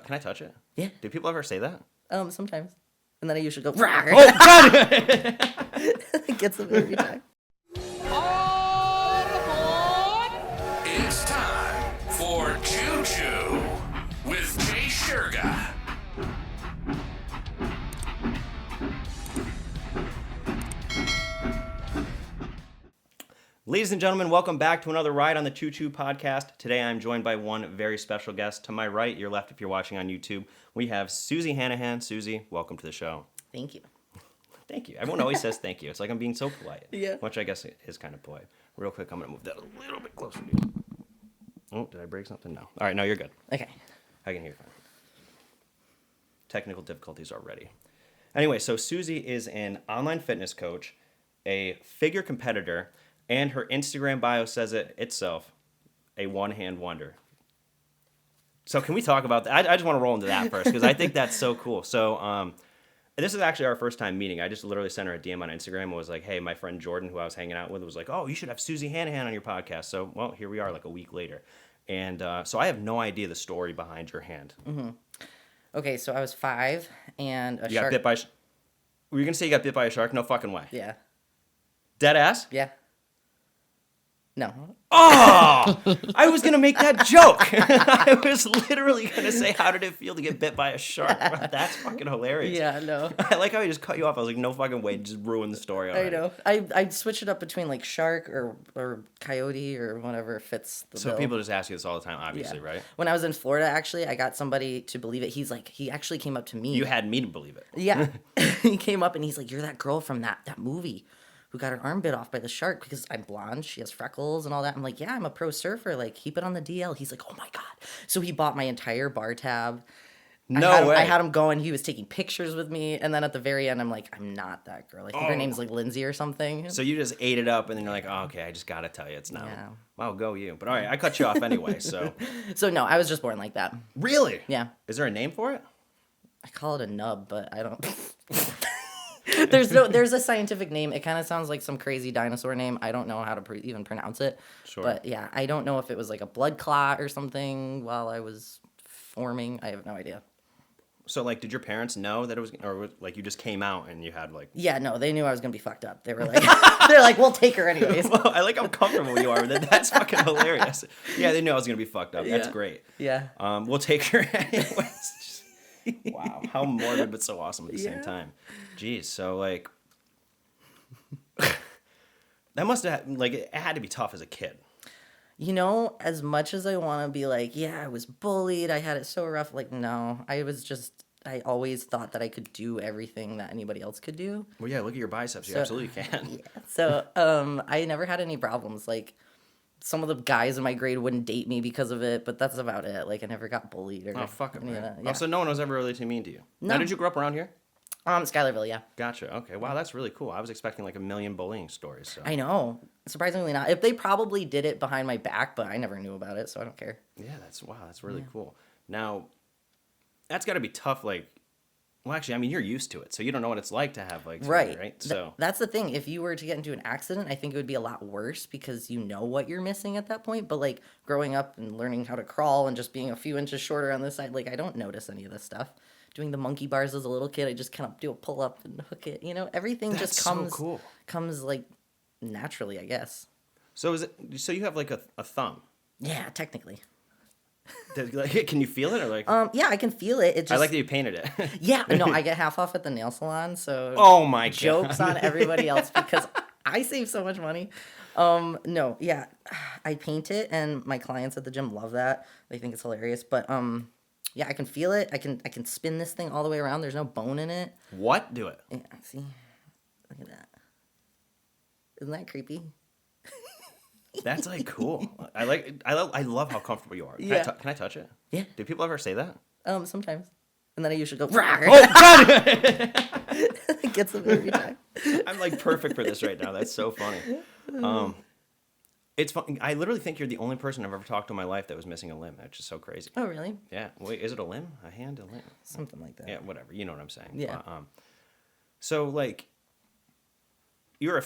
Can I touch it? Yeah. Do people ever say that? Sometimes. And then I usually go, rawr. Oh, God! It gets them every time. All aboard! It's time for Choo with Jay Shurga. Ladies and gentlemen, welcome back to another ride on the Choo podcast. Today I'm joined by one very special guest. To my right, your left if you're watching on YouTube, we have Suzie Hanehan. Suzie, welcome to the show. Thank you. Thank you. Everyone always says thank you. It's like I'm being so polite. Yeah. Which I guess is kind of polite. Real quick, I'm going to move that a little bit closer to you. Oh, did I break something? No. All right, no, you're good. Okay. I can hear you fine. Technical difficulties already. Anyway, so Suzie is an online fitness coach, a figure competitor, and her Instagram bio says it itself, a one-hand wonder. So can we talk about that? I just want to roll into that first because I think that's so cool. So this is actually our first time meeting. I just literally sent her a DM on Instagram and was like, hey, my friend Jordan, who I was hanging out with, was like, oh, you should have Suzie Hanehan on your podcast. So, well, here we are like a week later. And so I have no idea the story behind your hand. Mm-hmm. Okay, so I was 5 and a shark. Got bit by... Were you going to say you got bit by a shark? No fucking way. Yeah. Dead ass? Yeah. No. Oh! I was going to make that joke. I was literally going to say, how did it feel to get bit by a shark? That's fucking hilarious. Yeah, no. I like how he just cut you off. I was like, no fucking way. Just ruin the story already. I know. I switch it up between like shark or coyote or whatever fits the So bill. people just ask you this all the time, obviously, Yeah. right? When I was in Florida, actually, I got somebody to believe it. He's like, he actually came up to me. You had me to believe it. Yeah. He came up and he's like, you're that girl from that movie who got her arm bit off by the shark because I'm blonde. She has freckles and all that. I'm like, yeah, I'm a pro surfer. Like, keep it on the DL. He's like, oh my God. So he bought my entire bar tab. No way. I had him going. He was taking pictures with me. And then at the very end, I'm like, I'm not that girl. I think her name's like Lindsay or something. So you just ate it up and then you're like, oh, okay, I just got to tell you it's not. Yeah. Wow, go you. But all right, I cut you off anyway, so. So no, I was just born like that. Really? Yeah. Is there a name for it? I call it a nub, but I don't. There's a scientific name. It kind of sounds like some crazy dinosaur name. I don't know how to even pronounce it. Sure. But yeah, I don't know if it was like a blood clot or something while I was forming. I have no idea. So, like, did your parents know that it was, or like you just came out and you had like... Yeah, no, they knew I was gonna be fucked up. They were like, we'll take her anyways. Well, I like how comfortable you are with it. That's fucking hilarious. Yeah, they knew I was gonna be fucked up. That's Yeah. great. Yeah. We'll take her anyways. Wow, how morbid but so awesome at the same time. Jeez, so like that must have like it had to be tough as a kid. You know, as much as I want to be like, yeah, I was bullied, I had it so rough. Like, no, I always thought that I could do everything that anybody else could do. Well, yeah, look at your biceps. You So- absolutely can. Yeah. So, I never had any problems. Like, some of the guys in my grade wouldn't date me because of it, but that's about it. Like, I never got bullied or Oh, fuck it, any of man. that. Yeah. Oh, so no one was ever really too mean to you? No. Now, did you grow up around here? Schuylerville, yeah. Gotcha. Okay. Wow, that's really cool. I was expecting like a million bullying stories. So. I know. Surprisingly not. If they probably did it behind my back, but I never knew about it, so I don't care. Yeah, that's really cool. Now, that's got to be tough. Like, well, actually, I mean, you're used to it, so you don't know what it's like to have like surgery, right? So That's the thing. If you were to get into an accident, I think it would be a lot worse because you know what you're missing at that point. But like growing up and learning how to crawl and just being a few inches shorter on this side, like I don't notice any of this stuff. Doing the monkey bars as a little kid, I just kind of do a pull up and hook it. You know, everything That's just so cool. comes like naturally, I guess. so is it? So you have like a thumb? Yeah, technically. Like, can you feel it or like? Yeah, I can feel it. It just I like that you painted it. yeah, no, I get half off at the nail salon, so Oh my god! jokes on everybody else because I save so much money. No, yeah, I paint it, and my clients at the gym love that. They think it's hilarious, but yeah, I can feel it. I can spin this thing all the way around. There's no bone in it. What? Do it. Yeah, see, look at that. Isn't that creepy? That's like cool. I love how comfortable you are. Yeah. Can I touch it? Yeah. Do people ever say that? Sometimes, and then I usually go. Rawr. Oh god! It gets them every time. I'm like perfect for this right now. That's so funny. It's fun. I literally think you're the only person I've ever talked to in my life that was missing a limb. That's just so crazy. Oh, really? Yeah. Wait, is it a limb? A hand? A limb? Something like that. Yeah, whatever. You know what I'm saying. Yeah. So like, you're a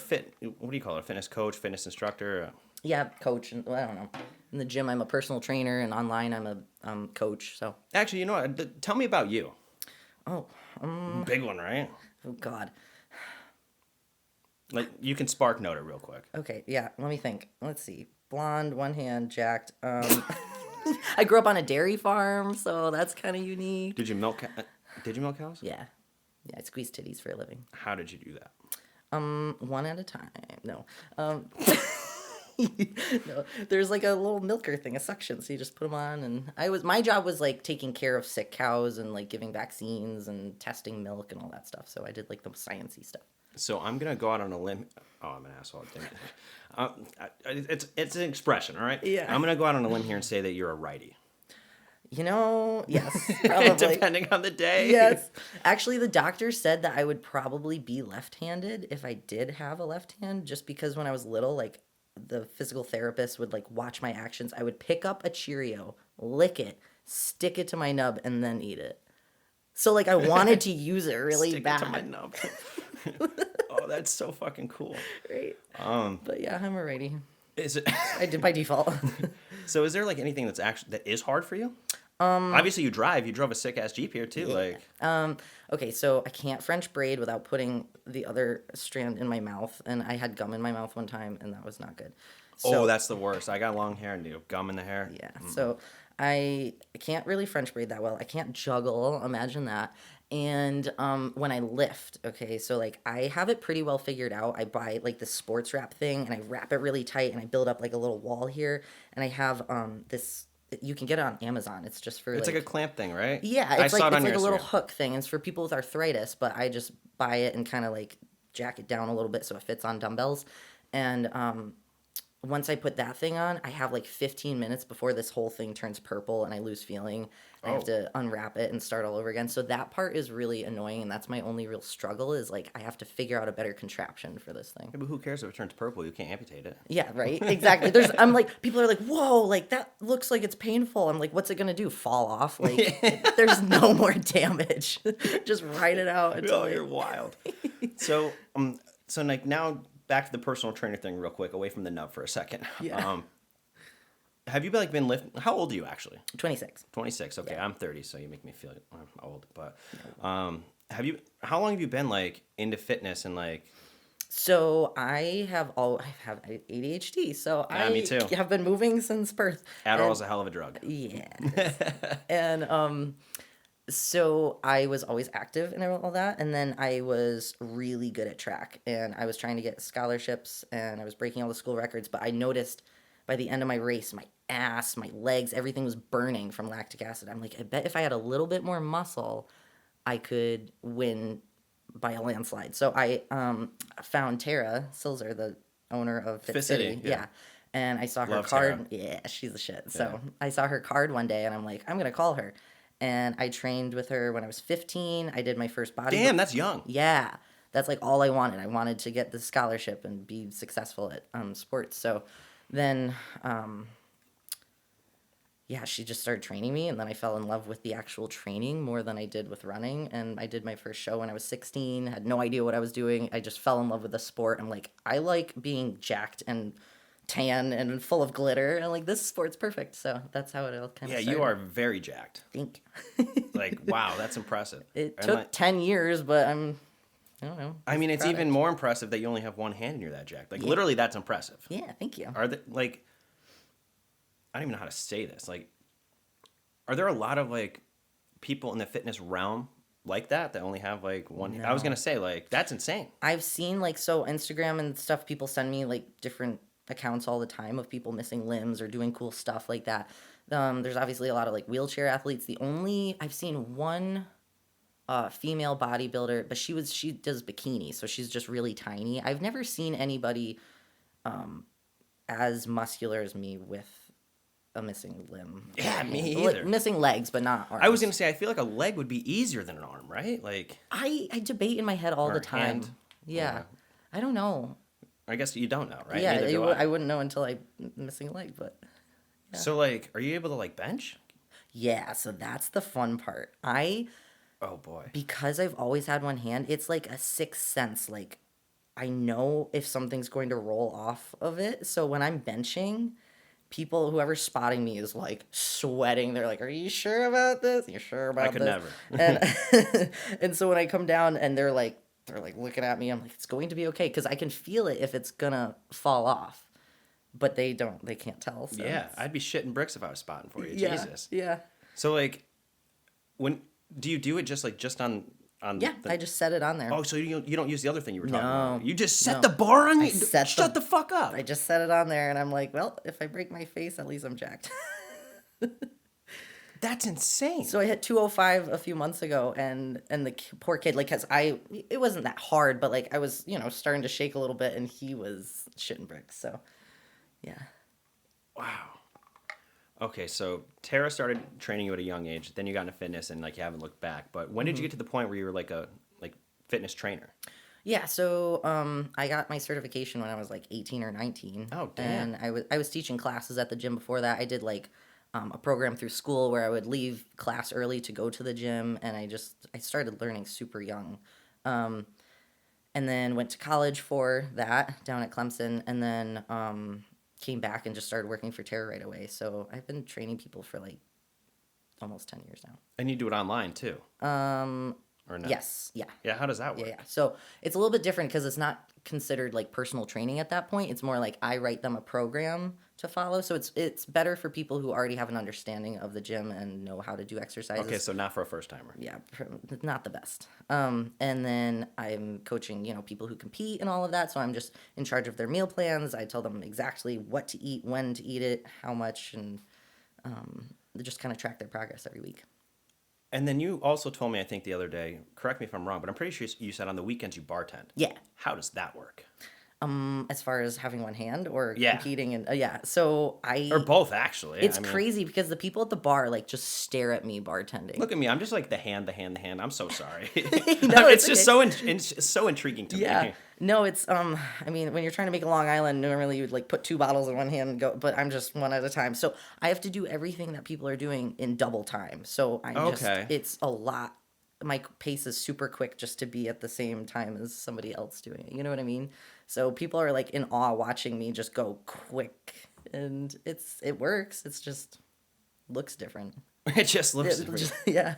what do you call it? A fitness coach, fitness instructor? Yeah, coach, and well, I don't know. In the gym, I'm a personal trainer, and online, I'm a coach. So, Actually, you know what? Tell me about you. oh, Big one, right? oh God. Like, you can spark note it real quick. Okay, yeah. Let me think. Let's see. Blonde, one hand, jacked. I grew up on a dairy farm, so that's kind of unique. Did you milk? Did you milk cows? Yeah, yeah. I squeeze titties for a living. How did you do that? One at a time. No. No, there's like a little milker thing, a suction, so you just put them on, and my job was like taking care of sick cows and like giving vaccines and testing milk and all that stuff. So I did like the sciencey stuff. So I'm gonna go out on a limb. Oh, I'm an asshole. It's an expression, all right? Yeah. I'm gonna go out on a limb here and say that you're a righty. You know, yes, probably. Depending on the day. Yes. Actually, the doctor said that I would probably be left-handed if I did have a left hand, just because when I was little, like the physical therapist would like watch my actions. I would pick up a Cheerio, lick it, stick it to my nub, and then eat it. So like I wanted to use it really Stick bad. it to my nub. Oh, that's so fucking cool. Right. But yeah, I'm a righty. Is it? I did by default. So is there like anything that is hard for you? Obviously you drive. You drove a sick ass Jeep here too. Yeah. Like. Okay, so I can't French braid without putting the other strand in my mouth, and I had gum in my mouth one time, and that was not good. So, Oh, that's the worst. I got long hair and you have gum in the hair. yeah. So I can't really French braid that well. I can't juggle. Imagine that. And when I lift, okay, so like I have it pretty well figured out. I buy like the sports wrap thing, and I wrap it really tight, and I build up like a little wall here, and I have this. You can get it on Amazon. It's just for It's like a clamp thing, right? yeah, I it's saw it on like your a little Instagram. hook thing. It's for people with arthritis, but I just buy it and kind of like jack it down a little bit so it fits on dumbbells. And once I put that thing on, I have like 15 minutes before this whole thing turns purple and I lose feeling. I have to unwrap it and start all over again. So that part is really annoying, and that's my only real struggle is like I have to figure out a better contraption for this thing. Yeah, but who cares if it turns purple? You can't amputate it. Yeah, right. Exactly. I'm like, people are like, whoa, like that looks like it's painful. I'm like, what's it gonna do? Fall off? Like, there's no more damage. Just write it out. Oh, you're wild. So like now back to the personal trainer thing real quick, away from the nub for a second. Yeah. Have you like been lifting? How old are you actually? 26. 26. Okay, Yeah. I'm 30, so you make me feel old. But how long have you been like into fitness and like? So I have ADHD. So Yeah, I me too. have been moving since birth. Adderall And- is a hell of a drug. Yeah. And so I was always active and all that, and then I was really good at track, and I was trying to get scholarships, and I was breaking all the school records, but I noticed by the end of my race, my ass, my legs, everything was burning from lactic acid. I'm like, I bet if I had a little bit more muscle, I could win by a landslide. So I found Tara Silzer, the owner of Fit City. yeah. And I saw her Love card. Tara. Yeah, she's the shit. So I saw her card one day, and I'm like, I'm going to call her. And I trained with her when I was 15. I did my first body. Damn, that's young. Yeah. That's like all I wanted. I wanted to get the scholarship and be successful at sports. So then, yeah, she just started training me, and then I fell in love with the actual training more than I did with running. And I did my first show when I was 16, had no idea what I was doing. I just fell in love with the sport. I'm like, I like being jacked and tan and full of glitter, and like, this sport's perfect. So that's how it all kind of started. You are very jacked. Thank you. Like, wow, that's impressive. It And, took like, 10 years, but I don't know. I mean, it's proud even of it. more impressive that you only have one hand and you're that jacked. Like, literally, that's impressive. Yeah, thank you. Are there, like, I don't even know how to say this. Like, are there a lot of, like, people in the fitness realm like that only have, like, one hand? I was No. going to say, like, that's insane. I've seen, like, so Instagram and stuff, people send me, like, different accounts all the time of people missing limbs or doing cool stuff like that. There's obviously a lot of, like, wheelchair athletes. I've seen one female bodybuilder, but she does bikini, so she's just really tiny. I've never seen anybody as muscular as me with a missing limb. Yeah, me Like, either. missing legs, but not arms. I was going to say, I feel like a leg would be easier than an arm, right? Like, I debate in my head all Or the a time. hand. Yeah. Yeah. I don't know. I guess you don't know, right? Yeah, Neither do I wouldn't know until I missing a leg, but So, like, are you able to, like, bench? yeah, so that's the fun part. Oh, boy. Because I've always had one hand, it's like a sixth sense. Like, I know if something's going to roll off of it. So when I'm benching, people, whoever's spotting me is like sweating. They're like, "Are you sure about this? You sure I about could this?" never. And so when I come down and they're like looking at me, I'm like, "It's going to be okay," because I can feel it if it's gonna fall off. But they can't tell. So Yeah, I'd be shitting bricks if I was spotting for you. yeah, Jesus. yeah, So like, when do you do it? Just on yeah. the, I just set it on there. oh, so you don't use the other thing you were talking No, about? You just set no. the bar on I you. set Shut the fuck up. I just set it on there, and I'm like, well, if I break my face, at least I'm jacked. That's insane. So I hit 205 a few months ago, and the poor kid, like, it wasn't that hard, but like I was, starting to shake a little bit, and he was shitting bricks. So, yeah. Wow. Okay, so Tara started training you at a young age. Then you got into fitness, and like you haven't looked back. But when did you get to the point where you were like a fitness trainer? Yeah, so I got my certification when I was like 18 or 19. Oh, damn. And I was teaching classes at the gym before that. I did like a program through school where I would leave class early to go to the gym, and I started learning super young. And then went to college for that down at Clemson, and then came back and just started working for Tara right away. So I've been training people for like almost 10 years now. And you do it online too. Or no? Yes, yeah. Yeah, how does that work? Yeah. So it's a little bit different because it's not considered like personal training at that point. It's more like I write them a program to follow. So it's better for people who already have an understanding of the gym and know how to do exercises. Okay, so not for a first timer. Yeah, not the best. And then I'm coaching, people who compete and all of that. So I'm just in charge of their meal plans. I tell them exactly what to eat, when to eat it, how much, and they just kind of track their progress every week. And then you also told me, I think the other day, correct me if I'm wrong, but I'm pretty sure you said on the weekends you bartend. Yeah. How does that work? As far as having one hand or Yeah. competing and yeah. So Or both, actually. it's I mean, crazy because the people at the bar like just stare at me bartending. Look at me. I'm just like the hand. I'm so sorry. No, it's it's just so intriguing to Yeah. me. No, it's I mean, when you're trying to make a Long Island, normally you'd like put 2 bottles in one hand and go, but I'm just one at a time. So I have to do everything that people are doing in double time. So Okay. it's a lot. My pace is super quick just to be at the same time as somebody else doing it. You know what I mean? So people are like in awe watching me just go quick, and it works. It's just looks different. It just looks It different. just- yeah.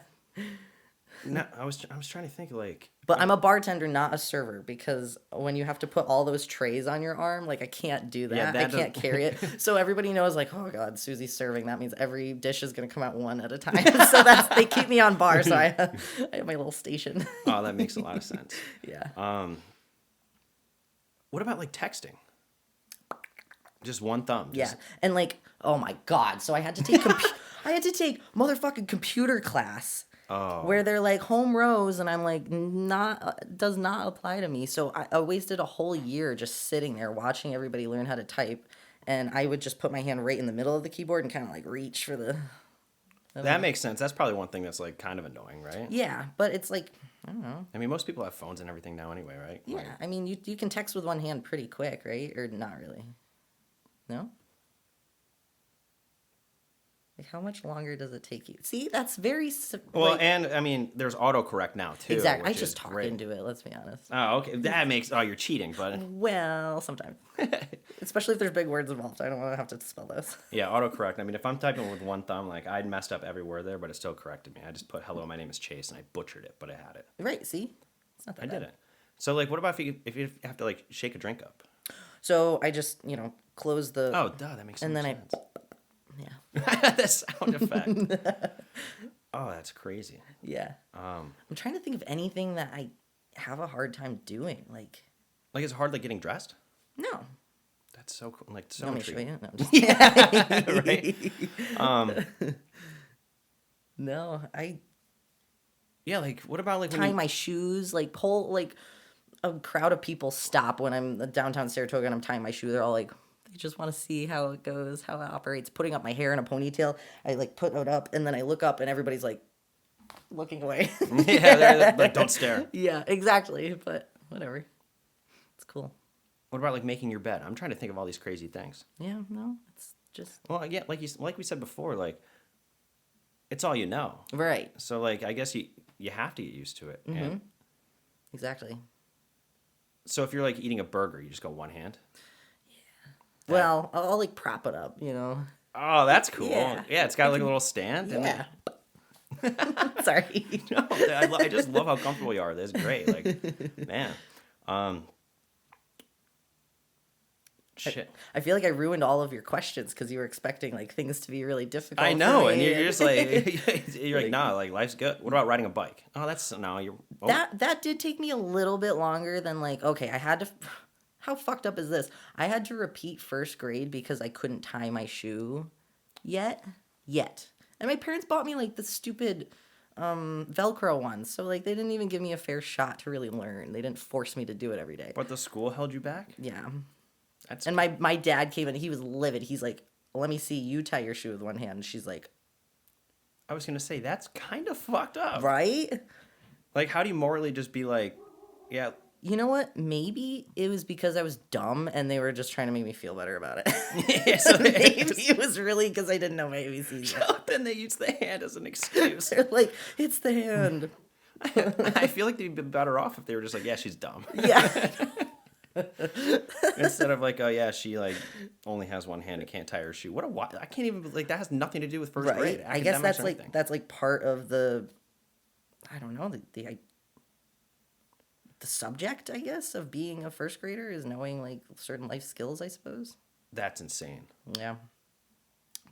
No, I was trying to think like. But I'm a bartender, not a server, because when you have to put all those trays on your arm, like I can't do that. Yeah, that I can't doesn't- carry it. So everybody knows, like, oh God, Susie's serving. That means every dish is gonna come out one at a time. So they keep me on bar. So I have my little station. Oh, that makes a lot of sense. Yeah. What about like texting? Just one thumb. Yeah. Just, And like, oh my God. So I had to take motherfucking computer class. Oh. Where they're like home rows, and I'm like, does not apply to me. So I wasted a whole year just sitting there watching everybody learn how to type, and I would just put my hand right in the middle of the keyboard and kind of like reach for the. That makes sense. That's probably one thing that's like kind of annoying, right? Yeah, but it's like, I don't know. I mean, most people have phones and everything now anyway, right? Yeah, Like, I mean, you can text with one hand pretty quick, right? Or not really. No? Like, how much longer does it take you? See, that's very... well, like, and I mean, there's autocorrect now too. exactly. I which just is talk great. into it, let's be honest. Oh, okay. That makes. Oh, you're cheating, but Well, sometimes. Especially if there's big words involved. I don't want to have to spell those. yeah, autocorrect. I mean, if I'm typing with one thumb, like I'd messed up every word there, but it still corrected me. I just put "Hello, my name is Chase," and I butchered it, but I had it. Right, see? It's not that I bad. did it. So, like, what about if you have to like shake a drink up? So I just, close the... Oh, duh, that makes and then sense. Yeah. The sound effect. Oh, that's crazy. Yeah. I'm trying to think of anything that I have a hard time doing. Like, Like, it's hard, like getting dressed. no. That's so cool. Like, so Let me show intriguing. you. No, I'm just... Right. No, I Yeah, like, what about like when tie you, my shoes, like, whole, like, a crowd of people stop when I'm downtown Saratoga and I'm tying my shoe. They're all like, they just want to see how it goes, how it operates. Putting up my hair in a ponytail, I like put it up and then I look up and everybody's like looking away. yeah, they're like, don't stare. Yeah, exactly. But whatever. It's cool. What about like making your bed? I'm trying to think of all these crazy things. Yeah, no, it's just Well, yeah, like we said before, like it's all you know. right. So like I guess you have to get used to it. And Exactly. So if you're like eating a burger, you just go one hand. Well, I'll like prop it up, you know. Oh, that's cool. Yeah. Yeah, it's got like a little stand. Yeah. Sorry. No, I just love how comfortable you are. That's great. Like, man. Shit. I feel like I ruined all of your questions because you were expecting like things to be really difficult. I for know, me. and you're just like, you're like, nah, like life's good. What about riding a bike? Oh, that's no, you're. Oh. That did take me a little bit longer than like, okay, I had to. How fucked up is this? I had to repeat first grade because I couldn't tie my shoe yet. And my parents bought me like the stupid Velcro ones. So like they didn't even give me a fair shot to really learn. They didn't force me to do it every day. But the school held you back. Yeah. That's And my dad came in, he was livid. He's like, let me see you tie your shoe with one hand. And she's like, I was gonna say that's kind of fucked up. right? Like, how do you morally just be like, yeah? You know what? Maybe it was because I was dumb and they were just trying to make me feel better about it. Yeah, so Maybe it was really because I didn't know my ABCs yet. then they use the hand as an excuse. They're like, it's the hand. I feel like they'd be better off if they were just like, yeah, she's dumb. Yeah. Instead of like, oh yeah, she like only has one hand and can't tie her shoe. What a I can't even like that has nothing to do with first grade. I guess academics that's or like anything. that's like part of the, I don't know, the subject, I guess, of being a first grader is knowing like certain life skills, I suppose. That's insane. Yeah.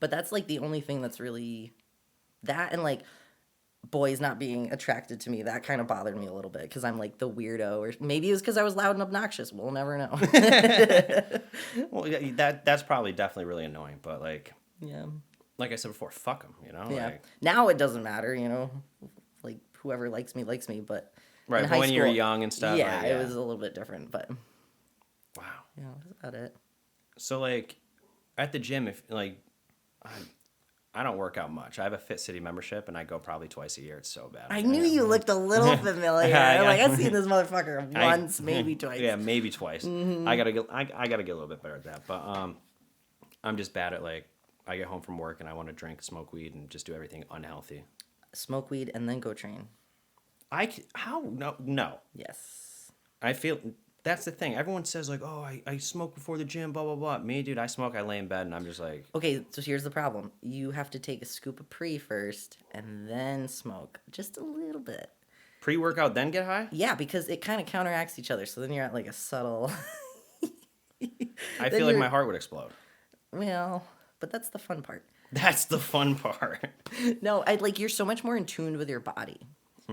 But that's like the only thing that's really that, and like boys not being attracted to me, that kind of bothered me a little bit because I'm like the weirdo, or maybe it was because I was loud and obnoxious. We'll never know. Well, yeah, that's probably definitely really annoying. But Yeah. like I said before, fuck them. You know. Yeah. Like, Now it doesn't matter, you know. Like whoever likes me, but right. in But high when you're school, young and stuff. yeah, like, it was a little bit different, but Wow. yeah, that's about it. So like, at the gym, if like, I don't work out much. I have a Fit City membership, and I go probably twice a year. It's so bad. I knew you looked a little familiar. Yeah. Like I've seen this motherfucker once, maybe twice. Yeah, maybe twice. Mm-hmm. I gotta get a little bit better at that. But I'm just bad at like I get home from work and I want to drink, smoke weed, and just do everything unhealthy. Smoke weed and then go train. No. Yes. I feel that's the thing. Everyone says like, oh, I smoke before the gym, blah blah blah. Me, dude, I smoke. I lay in bed and I'm just like. Okay, so here's the problem. You have to take a scoop of pre first and then smoke. Just a little bit. Pre-workout, then get high? Yeah, because it kind of counteracts each other. So then you're at like a subtle. I feel like my heart would explode. Well, but that's the fun part. That's the fun part. No, you're so much more in tune with your body.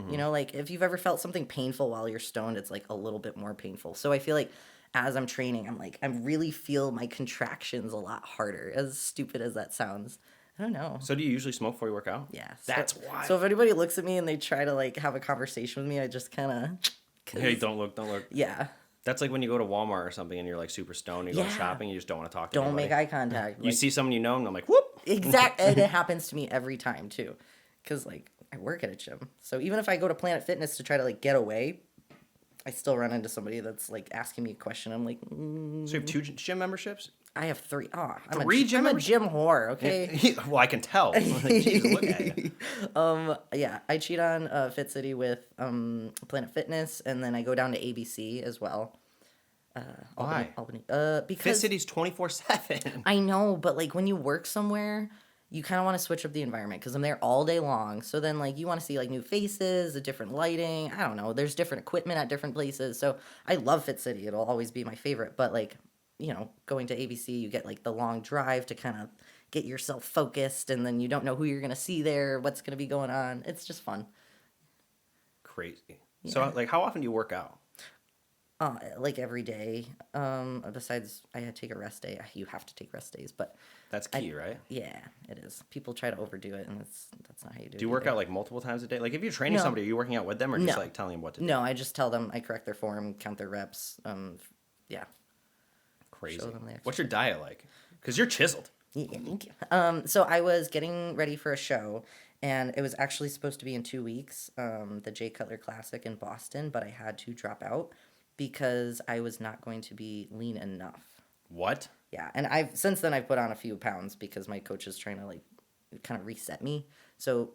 You know, like if you've ever felt something painful while you're stoned, it's like a little bit more painful. So I feel like as I'm training, I really feel my contractions a lot harder. As stupid as that sounds. I don't know. So do you usually smoke before you work out? Yeah. That's why. So if anybody looks at me and they try to like have a conversation with me, I just kind of. Hey, don't look. Yeah. That's like when you go to Walmart or something and you're like super stoned, you go Yeah. shopping, you just don't want to talk to Don't anybody. make eye contact. You see someone you know and I'm like, whoop. Exactly. And it happens to me every time too. Because like I work at a gym. So even if I go to Planet Fitness to try to like get away, I still run into somebody that's like asking me a question. I'm like, So you have 2 gym memberships? I have 3. Oh, I'm 3 gym I'm a members- gym whore, okay? Well, I can tell. Jeez, look at you. Yeah, I cheat on Fit City with Planet Fitness, and then I go down to ABC as well. Why? Albany. Fit Because City's 24/7. I know, but like when you work somewhere, you kind of want to switch up the environment because I'm there all day long. So then like you want to see like new faces, a different lighting. I don't know. There's different equipment at different places. So I love Fit City. It'll always be my favorite. But like, you know, going to ABC, you get like the long drive to kind of get yourself focused, and then you don't know who you're gonna see there, what's gonna be going on. It's just fun. Crazy. So like, how often do you work out? Like every day. Besides, I had to take a rest day. You have to take rest days, but That's key, right? yeah, it is. People try to overdo it, and that's not how you do it. Do you work either. out like multiple times a day? Like if you're training No. somebody, are you working out with them or just No. like telling them what to do? No, I just tell them. I correct their form, count their reps. Yeah. Crazy. Show them the What's your diet like? Because you're chiseled. Yeah, thank you. So I was getting ready for a show, and it was actually supposed to be in 2 weeks, the Jay Cutler Classic in Boston, but I had to drop out because I was not going to be lean enough. What? Yeah, and since then I've put on a few pounds because my coach is trying to like kind of reset me. So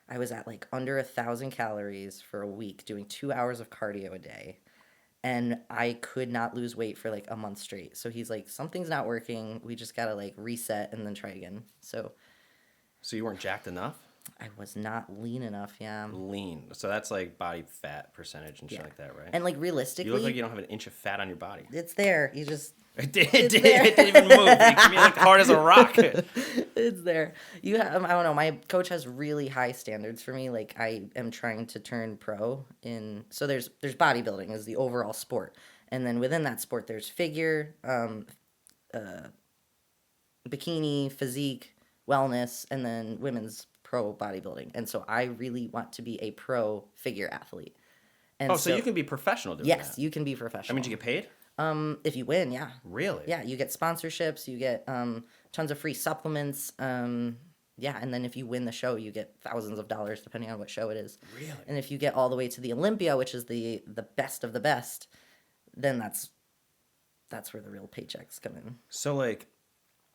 I was at like under 1,000 calories for a week, doing 2 hours of cardio a day, and I could not lose weight for like a month straight. So he's like, something's not working. We just gotta like reset and then try again. So So you weren't jacked enough? I was not lean enough. Yeah. Lean. So that's like body fat percentage and shit Yeah. like that, right? And like You realistically, look like you don't have an inch of fat on your body. it's there. You just It did. It's It there. didn't even move. You can be like hard as a rock. it's there. You have, I don't know. My coach has really high standards for me. Like I am trying to turn pro in. So there's bodybuilding is the overall sport, and then within that sport there's figure, bikini, physique, wellness, and then women's pro bodybuilding. And so I really want to be a pro figure athlete. And Oh, so you can be professional doing yes, that? you can be professional. I mean, you get paid? If you win, yeah. Really? Yeah, you get sponsorships, you get tons of free supplements. Yeah, and then if you win the show, you get thousands of dollars depending on what show it is. Really? And if you get all the way to the Olympia, which is the best of the best, then that's where the real paychecks come in. So, like,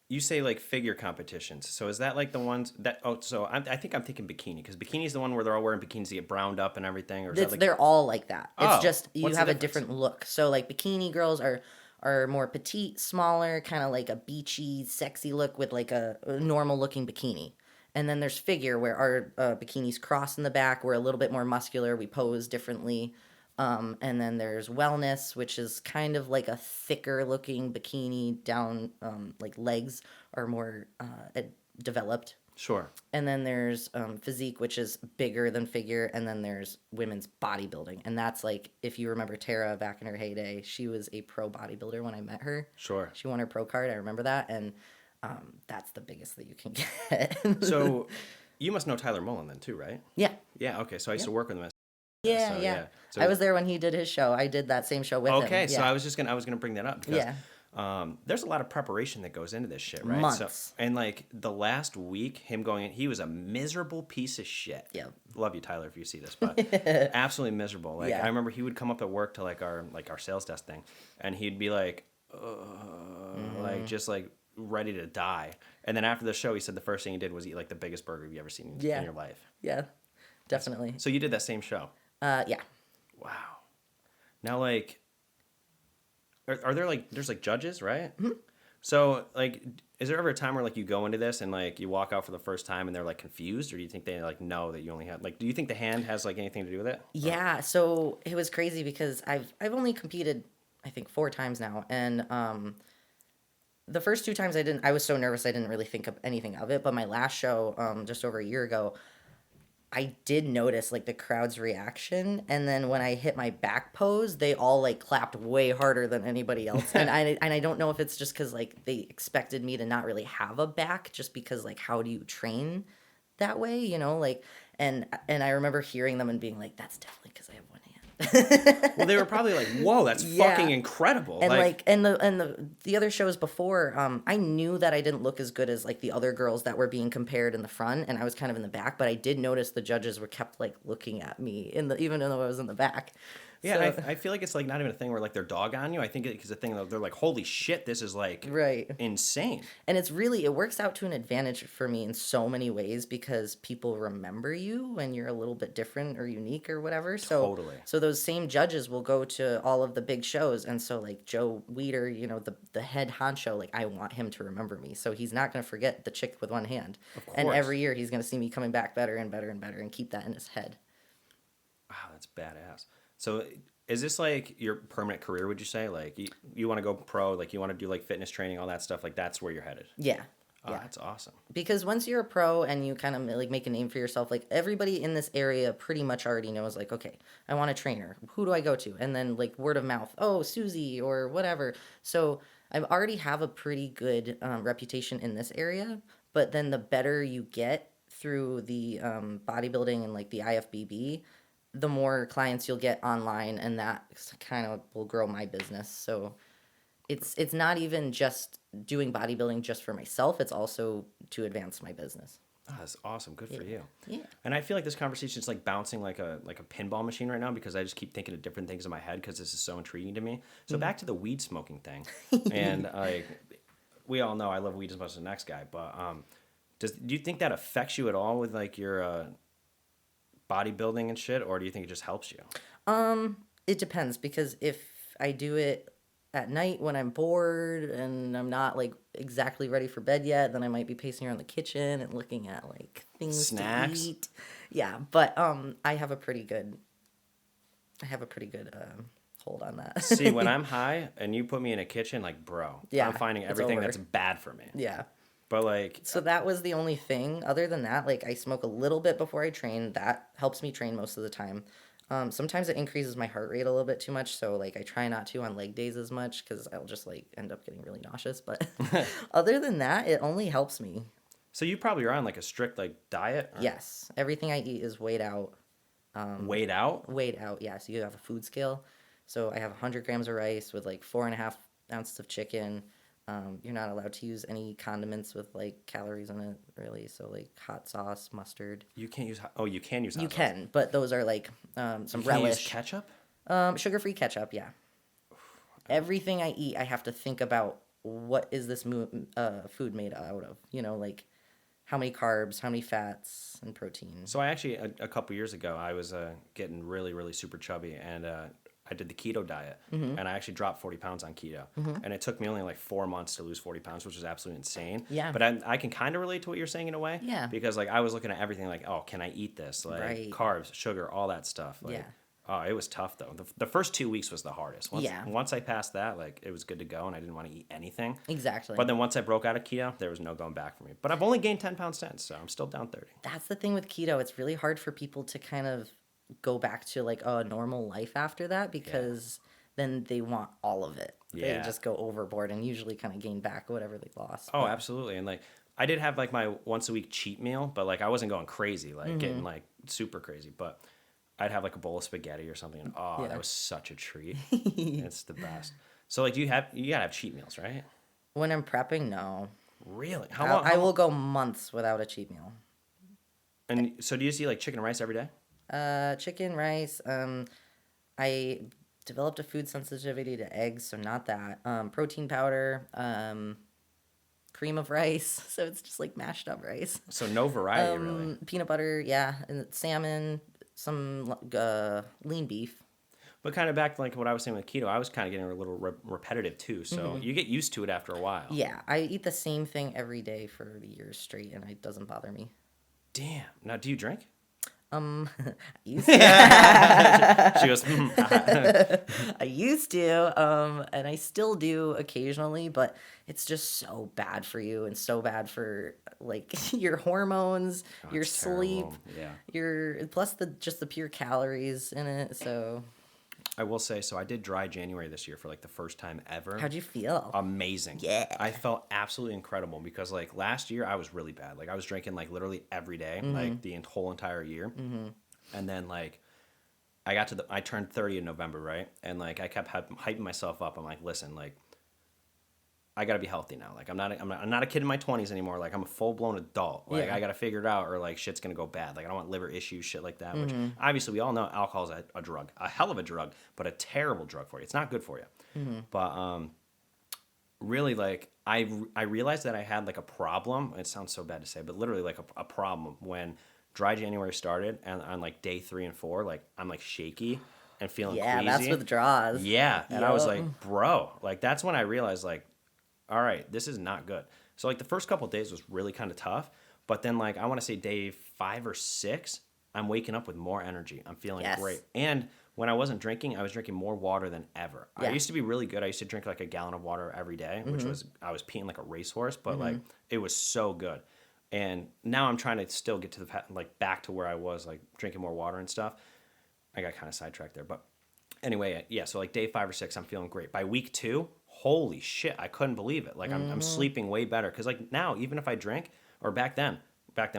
you say, like, figure competitions. So is that, like, the ones that... Oh, so I think I'm thinking bikini. Because bikini is the one where they're all wearing bikinis to get browned up and everything. Or is that, like... They're all like that. It's Oh, just you what's the have a difference? different look. So like bikini girls are more petite, smaller, kind of like a beachy, sexy look with like a normal looking bikini. And then there's figure where our bikinis cross in the back. We're a little bit more muscular. We pose differently. And then there's wellness, which is kind of like a thicker looking bikini down, like legs are more developed. Sure. And then there's physique, which is bigger than figure. And then there's women's bodybuilding. And that's like, if you remember Tara back in her heyday, she was a pro bodybuilder when I met her. Sure. She won her pro card. I remember that. And that's the biggest that you can get. So you must know Tyler Mullen then, too, right? yeah. Yeah, okay. So I used to work with him. Yeah, So, yeah. So, I was there when he did his show. I did that same show with him. Okay, so Yeah. I was gonna bring that up because there's a lot of preparation that goes into this shit, right? Months. So, and like the last week, him going in, he was a miserable piece of shit. Yeah. Love you, Tyler, if you see this, but absolutely miserable. Like Yeah. I remember he would come up at work to like our sales desk thing, and he'd be like, like just like ready to die. And then after the show, he said the first thing he did was eat like the biggest burger you've ever seen Yeah. in your life. Yeah, definitely. So you did that same show. Yeah. Wow. Now, like, are there like there's like judges, right? Mm-hmm. So, like, is there ever a time where like you go into this and like you walk out for the first time and they're like confused, or do you think they like know that you only have like? Do you think the hand has like anything to do with it? Yeah, so it was crazy because I've only competed I think 4 times now, and the first 2 times I was so nervous I didn't really think of anything of it, but my last show just over a year ago, I did notice like the crowd's reaction, and then when I hit my back pose, they all like clapped way harder than anybody else, and I don't know if it's just because like they expected me to not really have a back, just because like how do you train that way, you know, like and I remember hearing them and being like, that's definitely because I have one hand. Well, they were probably like, "Whoa, that's Yeah. fucking incredible!" And the other shows before, I knew that I didn't look as good as like the other girls that were being compared in the front, and I was kind of in the back. But I did notice the judges were kept like looking at me even though I was in the back. yeah, So, and I feel like it's like not even a thing where like they're dog on you. I think it's a thing that they're like, "Holy shit, this is like right. insane." And it works out to an advantage for me in so many ways because people remember you when you're a little bit different or unique or whatever. So Totally. So those same judges will go to all of the big shows, and so like Joe Weider, you know, the head honcho, like I want him to remember me. So he's not going to forget the chick with one hand. Of And course. every year he's going to see me coming back better and better and better and keep that in his head. Wow, that's badass. So, is this like your permanent career? Would you say like you want to go pro, like you want to do like fitness training, all that stuff? Like that's where you're headed. Yeah. Oh, Yeah. that's awesome. Because once you're a pro and you kind of like make a name for yourself, like everybody in this area pretty much already knows like, okay, I want a trainer. Who do I go to? And then like word of mouth, oh, Suzie or whatever. So I already have a pretty good reputation in this area. But then the better you get through the bodybuilding and like the IFBB, the more clients you'll get online, and that kind of will grow my business. So it's not even just doing bodybuilding just for myself, it's also to advance my business. Oh, that's awesome. Good for you. Yeah. And I feel like this conversation is like bouncing like a pinball machine right now because I just keep thinking of different things in my head because this is so intriguing to me. So back to the weed smoking thing, and like we all know I love weed as much as the next guy, but do you think that affects you at all with like your bodybuilding and shit, or do you think it just helps you? It depends, because if I do it at night when I'm bored and I'm not like exactly ready for bed yet. Then I might be pacing around the kitchen and looking at like things Snacks? to eat. Yeah, but I have a pretty good hold on that. See, when I'm high and you put me in a kitchen, like, bro, Yeah, I'm finding it's everything over. that's bad for me. Yeah. But like, So that was the only thing. Other than that, like I smoke a little bit before I train. That helps me train most of the time. Sometimes it increases my heart rate a little bit too much, so like I try not to on leg days as much because I'll just like end up getting really nauseous. But other than that, it only helps me. so you probably are on like a strict like diet. Or Yes, everything I eat is weighed out. Weighed out. Weighed out. Yeah, so you have a food scale. So I have 100 grams of rice with like 4.5 ounces of chicken. You're not allowed to use any condiments with like calories in it, really. So like hot sauce, mustard. You can't use. Oh, you can use. You hot sauce. can, but those are like some You can't use relish. ketchup. Sugar-free ketchup, yeah. Everything I eat, I have to think about what is this food made out of. You know, like how many carbs, how many fats, and protein. So I actually a couple years ago I was getting really super chubby and I did the keto diet Mm-hmm. and I actually dropped 40 pounds on keto and it took me only like 4 months to lose 40 pounds, which is absolutely insane. Yeah. But I can kind of relate to what you're saying in a way. Yeah. Because like I was looking at everything like, oh, can I eat this? Like Right. carbs, sugar, all that stuff. Like, Yeah. Oh, it was tough though. The first 2 weeks was the hardest. Yeah. Once I passed that, like it was good to go and I didn't want to eat anything. Exactly. But then once I broke out of keto, there was no going back for me. But I've only gained 10 pounds since, so I'm still down 30. That's the thing with keto. It's really hard for people to kind of go back to like a normal life after that because then they want all of it. Yeah. They just go overboard and usually kind of gain back whatever they lost. Oh, absolutely. And like I did have like my once a week cheat meal, but like I wasn't going crazy, like getting like super crazy. But I'd have like a bowl of spaghetti or something, and Yeah. that was such a treat. It's the best. So like, you gotta have cheat meals, right? When I'm prepping, no. Really? How I, long? I will go months without a cheat meal. And so do you see like chicken and rice every day? Chicken, rice. I developed a food sensitivity to eggs, so not that. Protein powder. Cream of rice, so it's just like mashed up rice. So no variety really. Peanut butter, yeah, and salmon, some lean beef. But kind of back to like what I was saying with keto, I was kind of getting a little repetitive too. So you get used to it after a while. Yeah, I eat the same thing every day for years straight, and it doesn't bother me. Damn. Now, do you drink? I used to. She goes, I used to, and I still do occasionally, but it's just so bad for you and so bad for like your hormones, your it's sleep, terrible. Yeah. your plus the pure calories in it. So I will say, so I did dry January this year for like the first time ever. how'd you feel? Amazing. Yeah. I felt absolutely incredible because like last year I was really bad. Like I was drinking like literally every day, like the whole entire year. And then like I turned 30 in November, right? And like I kept hyping myself up. I'm like, listen, like I gotta be healthy now. Like I'm not a kid in my 20s anymore. Like I'm a full blown adult. Like Yeah. I gotta figure it out, or like shit's gonna go bad. Like I don't want liver issues, shit like that. Which obviously we all know alcohol is a drug, a hell of a drug, but a terrible drug for you. It's not good for you. But really, like I realized that I had like a problem. It sounds so bad to say, but literally like a problem when dry January started, and on like day 3 and 4, like I'm like shaky and feeling Yeah, queasy. that's withdrawals. Yeah, and I was Yup. like, bro, like that's when I realized like, all right, this is not good. So like the first couple of days was really kind of tough, but then like I want to say day 5 or 6, I'm waking up with more energy. I'm feeling Yes. great. And when I wasn't drinking, I was drinking more water than ever. I Yeah. used to be really good. I used to drink like a gallon of water every day, which was I was peeing like a racehorse, but like it was so good. And now I'm trying to still get to like back to where I was, like drinking more water and stuff. I got kind of sidetracked there, but anyway, yeah. So like day 5 or 6, I'm feeling great. By week 2, holy shit, I couldn't believe it. Like I'm sleeping way better because like now, even if I drink, or back then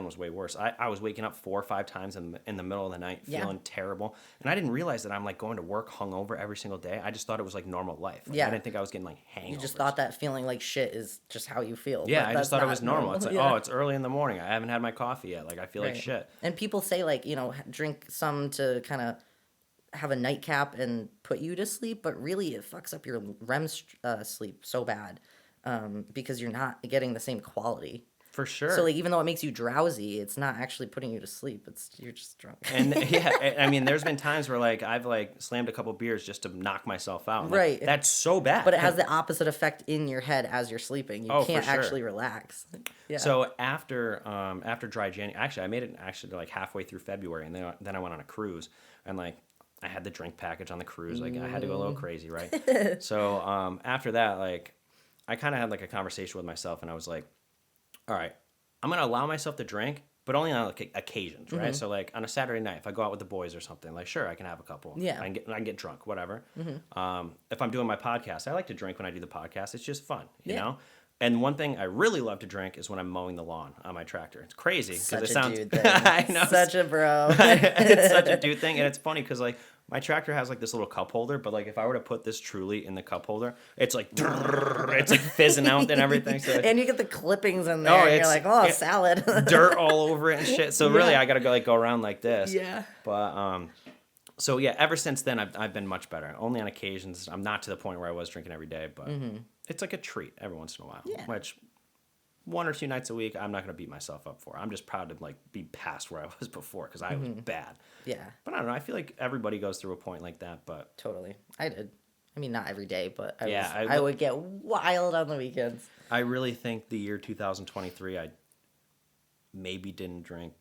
was way worse. I was waking up 4 or 5 times in the middle of the night, Yeah. feeling terrible, and I didn't realize that I'm like going to work hungover every single day. I just thought it was like normal life. Like, Yeah. I didn't think I was getting like hangovers. You just thought that feeling like shit is just how you feel. Yeah, but I just that's thought it not was normal. It's like, Yeah. oh, it's early in the morning. I haven't had my coffee yet. Like I feel like Right. shit. And people say like, drink some to kind of have a nightcap and put you to sleep, but really it fucks up your REM sleep so bad because you're not getting the same quality. For sure. So like even though it makes you drowsy, it's not actually putting you to sleep. You're just drunk. And yeah, I mean, there's been times where like I've like slammed a couple beers just to knock myself out. Like, Right. that's so bad. But it has the opposite effect in your head as you're sleeping. You Oh, can't for sure. actually relax. Yeah. So after dry January, actually I made it actually like halfway through February, and then I went on a cruise, and like I had the drink package on the cruise. Like I had to go a little crazy, right? So after that, like I kind of had like a conversation with myself, and I was like, all right, I'm gonna allow myself to drink, but only on like occasions, right? So like on a Saturday night, if I go out with the boys or something, like sure I can have a couple. Yeah. I can get drunk, whatever. If I'm doing my podcast, I like to drink when I do the podcast. It's just fun, you know. And one thing I really love to drink is when I'm mowing the lawn on my tractor. It's crazy because it sounds. Dude thing. I know. Such a bro. It's such a dude thing, and it's funny because like my tractor has like this little cup holder, but like if I were to put this Truly in the cup holder, it's like it's like fizzing out and everything. So And you get the clippings in there. And you're like, oh, salad. dirt all over it and shit. So really, I gotta go around like this. Yeah. But so yeah, ever since then I've been much better. Only on occasions. I'm not to the point where I was drinking every day, but it's like a treat every once in a while. Yeah. Which 1 or 2 nights a week, I'm not gonna beat myself up for. I'm just proud to like be past where I was before because I was bad. Yeah. But I don't know. I feel like everybody goes through a point like that. But Totally. I did. I mean, not every day, but Yeah, I would get wild on the weekends. I really think the year 2023, I maybe didn't drink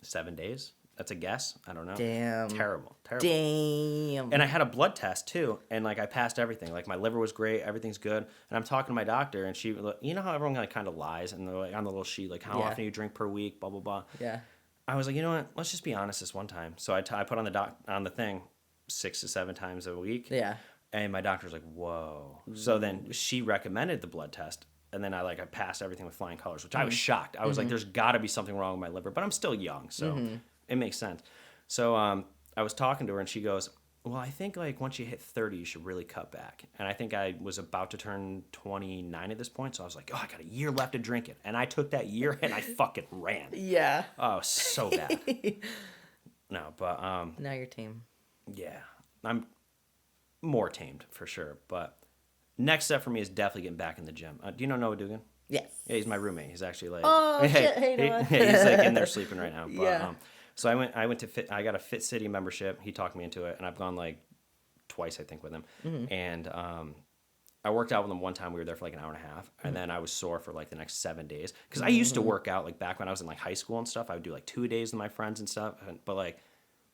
7 days. That's a guess. I don't know. Damn. Terrible. Damn. And I had a blood test too, and like I passed everything. Like my liver was great, everything's good. And I'm talking to my doctor, and she, you know how everyone like kind of lies, and they're like on the little sheet, like how Yeah. often you drink per week, blah blah blah. Yeah. I was like, you know what? Let's just be honest this one time. So I put on on the thing 6 to 7 times a week. Yeah. And my doctor's like, whoa. So then she recommended the blood test. And then I passed everything with flying colors, which I was shocked. I was like, there's got to be something wrong with my liver. But I'm still young, so it makes sense. So I was talking to her, and she goes, well, I think like once you hit 30, you should really cut back. And I think I was about to turn 29 at this point. So I was like, oh, I got a year left to drink it. And I took that year, and I fucking ran. Yeah. Oh, so bad. No, but Now you're tame. yeah, I'm more tamed for sure. But next step for me is definitely getting back in the gym. Do you know Noah Dugan? Yes. Yeah, he's my roommate. He's actually like, Oh, shit. Hey, Noah. he's like in there sleeping right now. But, Yeah. So I went to I got a Fit City membership. He talked me into it, and I've gone like twice, I think, with him. And I worked out with him one time. We were there for like an hour and a half, and then I was sore for like the next 7 days because I used to work out like back when I was in like high school and stuff. I would do like 2 days with my friends and stuff. But like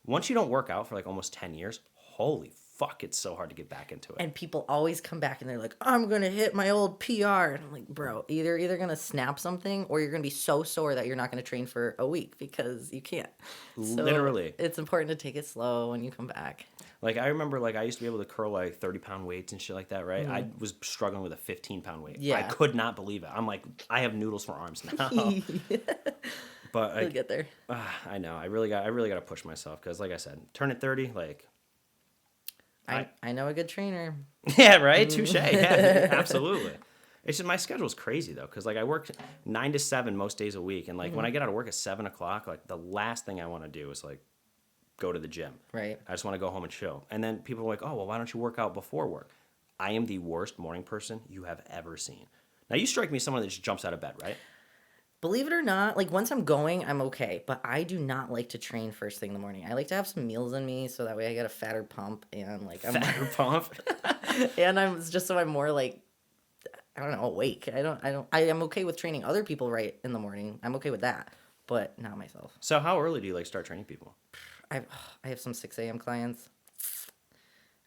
once you don't work out for like almost 10 years, holy fuck, it's so hard to get back into it. And people always come back and they're like, I'm going to hit my old PR. And I'm like, bro, either going to snap something or you're going to be so sore that you're not going to train for a week because you can't. So Literally. it's important to take it slow when you come back. Like I remember like I used to be able to curl like 30-pound weights and shit like that, right? I was struggling with a 15-pound weight. Yeah. I could not believe it. I'm like, I have noodles for arms now. But You'll get there. I know. I really got to push myself because like I said, turning 30, like I know a good trainer. yeah, right? Touche. Yeah, absolutely. It's just my schedule's crazy though, because like I work 9 to 7 most days a week, and like when I get out of work at 7 o'clock, like the last thing I want to do is like go to the gym. Right. I just want to go home and chill. And then people are like, oh well, why don't you work out before work? I am the worst morning person you have ever seen. Now you strike me as someone that just jumps out of bed, right? Believe it or not, like once I'm going, I'm okay. But I do not like to train first thing in the morning. I like to have some meals in me so that way I get a fatter pump and like I'm Fatter pump. and I'm just so I'm more like I don't know, awake. I am okay with training other people right in the morning. I'm okay with that, but not myself. So how early do you like start training people? I have some 6 a.m. clients.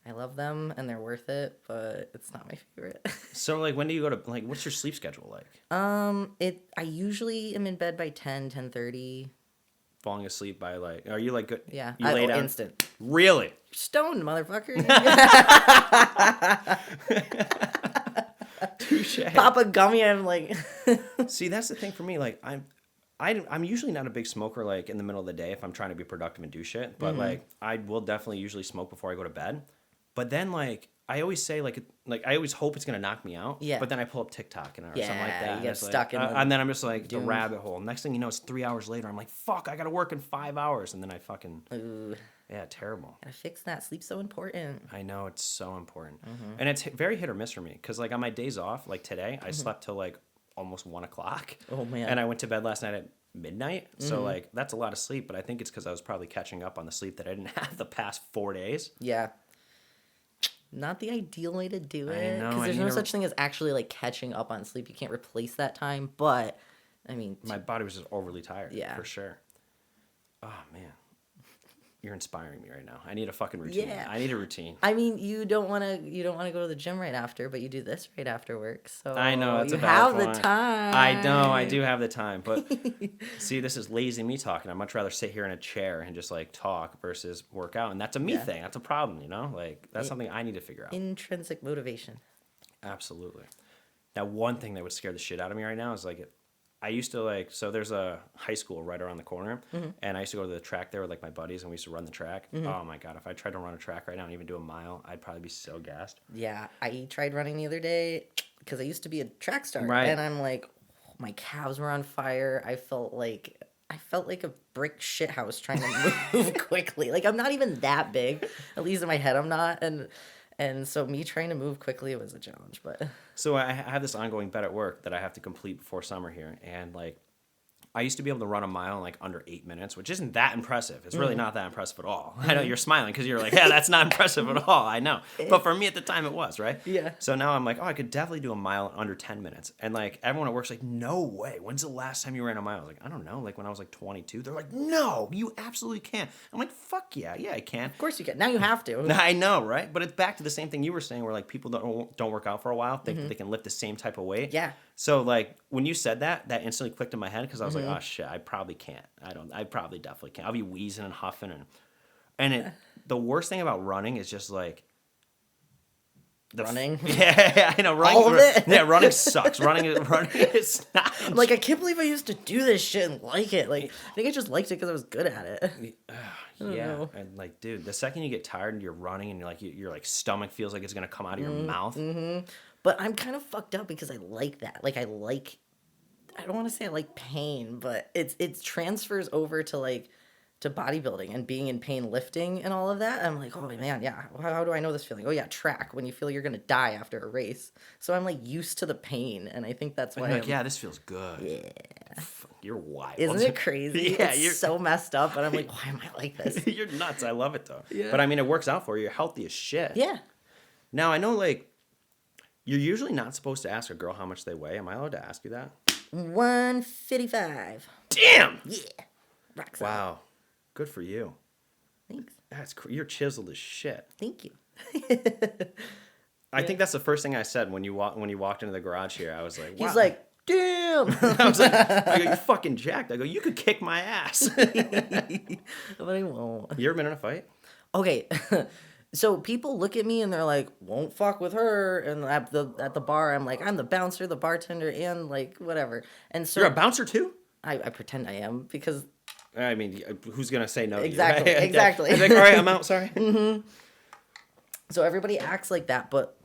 I love them and they're worth it, but it's not my favorite. So like when do you go to like what's your sleep schedule like? I usually am in bed by 10:30. Falling asleep by like are you like good? Yeah, You lay down instant. Really? Stoned, motherfucker. Touche. Pop a gummy, I'm like See, that's the thing for me. Like, I'm usually not a big smoker. Like in the middle of the day, if I'm trying to be productive and do shit. But like, I will definitely usually smoke before I go to bed. But then like, I always say like I always hope it's gonna knock me out. Yeah. But then I pull up TikTok or something like Yeah, that. you and get it's like, stuck in the and then I'm just like the doom. rabbit hole. Next thing you know, it's 3 hours later. I'm like, fuck, I gotta work in 5 hours, and then I fucking ooh, yeah, terrible. gotta fix that. Sleep's so important. I know it's so important, and it's very hit or miss for me. Cause like on my days off, like today, I slept till like almost 1 o'clock. Oh, man. And I went to bed last night at midnight. So like that's a lot of sleep, but I think it's because I was probably catching up on the sleep that I didn't have the past 4 days. Yeah. Not the ideal way to do it. know, Because I there's need no to- such thing as actually like catching up on sleep. You can't replace that time. But I mean, My body was just overly tired. Yeah. For sure. Oh man. You're inspiring me right now. I need a fucking routine. Yeah. I need a routine. I mean, you don't want to go to the gym right after, but you do this right after work. So I know it's you a valid have point. the time. I know I do have the time, but see, this is lazy me talking. I'd much rather sit here in a chair and just like talk versus work out, and that's a me Yeah. thing. That's a problem, you know. Like that's something I need to figure out. Intrinsic motivation. Absolutely. Now, one thing that would scare the shit out of me right now is like, I used to like, so there's a high school right around the corner, and I used to go to the track there with like my buddies, and we used to run the track. Oh my God, if I tried to run a track right now and even do a mile, I'd probably be so gassed. Yeah, I tried running the other day because I used to be a track star, Right. and I'm like, my calves were on fire. I felt like a brick shit house trying to move quickly. Like I'm not even that big, at least in my head I'm not, and so me trying to move quickly was a challenge. But So I have this ongoing bet at work that I have to complete before summer here, and like I used to be able to run a mile in like under 8 minutes, which isn't that impressive. It's really not that impressive at all. I know you're smiling because you're like, yeah, that's not impressive at all. I know. But for me at the time it was, right? Yeah. So now I'm like, oh, I could definitely do a mile in under 10 minutes. And like everyone at work's like, no way. When's the last time you ran a mile? I was like, I don't know. Like when I was like 22. They're like, no, you absolutely can't. I'm like, fuck yeah. Yeah, I can. of course you can. Now you have to. I know, right? But it's back to the same thing you were saying where like people don't work out for a while, think that they can lift the same type of weight. Yeah. So like when you said that instantly clicked in my head because I was like, oh shit, I probably can't. I probably definitely can't. I'll be wheezing and huffing the worst thing about running is just like Running. Yeah, I know. Running, All of it? Yeah, running sucks. running is not. Like I can't believe I used to do this shit and like it. Like I think I just liked it because I was good at it. Yeah, know. and like, dude, the second you get tired and you're running and you're like, your like stomach feels like it's gonna come out of your mouth. But I'm kind of fucked up because I like that. Like I don't want to say I like pain, but it transfers over to bodybuilding and being in pain lifting and all of that. I'm like, oh man, yeah. How do I know this feeling? Oh yeah, track when you feel you're gonna die after a race. So I'm like used to the pain, and I think that's why. I'm like, yeah, this feels good. Yeah. You're wild. Isn't it crazy? Yeah, it's you're so messed up, but I'm like, why am I like this? you're nuts. I love it though. Yeah. But I mean, it works out for you. You're healthy as shit. Yeah. Now I know, like, you're usually not supposed to ask a girl how much they weigh. Am I allowed to ask you that? 155. Damn. Yeah. Rock solid. Wow. Good for you. Thanks. You're chiseled as shit. Thank you. I think that's the first thing I said when you walked into the garage here. I was like, wow. He's like, damn. I was like, I go, you're fucking jacked. I go, you could kick my ass. But I won't. You ever been in a fight? Okay. So people look at me and they're like, won't fuck with her. And at the bar, I'm like, I'm the bouncer, the bartender, and like whatever. And so You're a bouncer too? I pretend I am because I mean, who's gonna say no? Exactly, To you, right? exactly. I'm like, all right, I'm out. Sorry. so everybody acts like that, but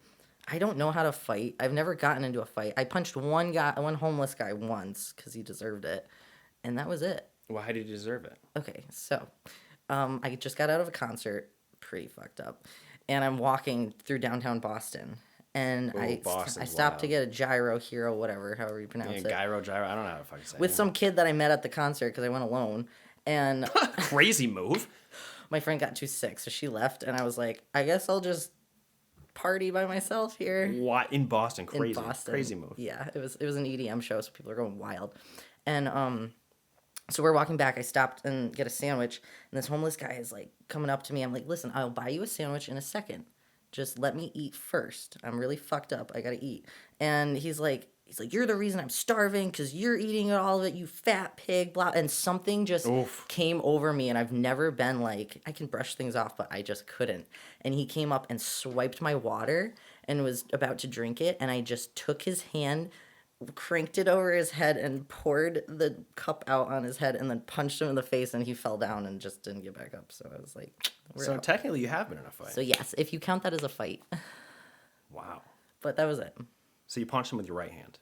I don't know how to fight. I've never gotten into a fight. I punched one homeless guy once because he deserved it, and that was it. Why did you deserve it? Okay, so I just got out of a concert, pretty fucked up, and I'm walking through downtown Boston, and Ooh, I Boston's stopped to wild. get a gyro hero, whatever, however you pronounce Yeah, it, gyro. I don't know how to fucking say with it. some kid that I met at the concert because I went alone, and Crazy move. my friend got too sick, so she left, and I was like, I guess I'll just party by myself here. What in Boston? Crazy, In Boston. crazy move. Yeah, it was an EDM show, so people are going wild. And so we're walking back. I stopped and get a sandwich, and this homeless guy is like coming up to me. I'm like, listen, I'll buy you a sandwich in a second. Just let me eat first. I'm really fucked up. I gotta eat. And he's like, you're the reason I'm starving because you're eating all of it, you fat pig, blah. And something just Oof. came over me, and I've never been like, I can brush things off, but I just couldn't. And he came up and swiped my water and was about to drink it, and I just took his hand, cranked it over his head, and poured the cup out on his head, and then punched him in the face, and he fell down and just didn't get back up. So I was like, we're So out. technically, you have been in a fight. So yes, if you count that as a fight. Wow. But that was it. So you punched him with your right hand.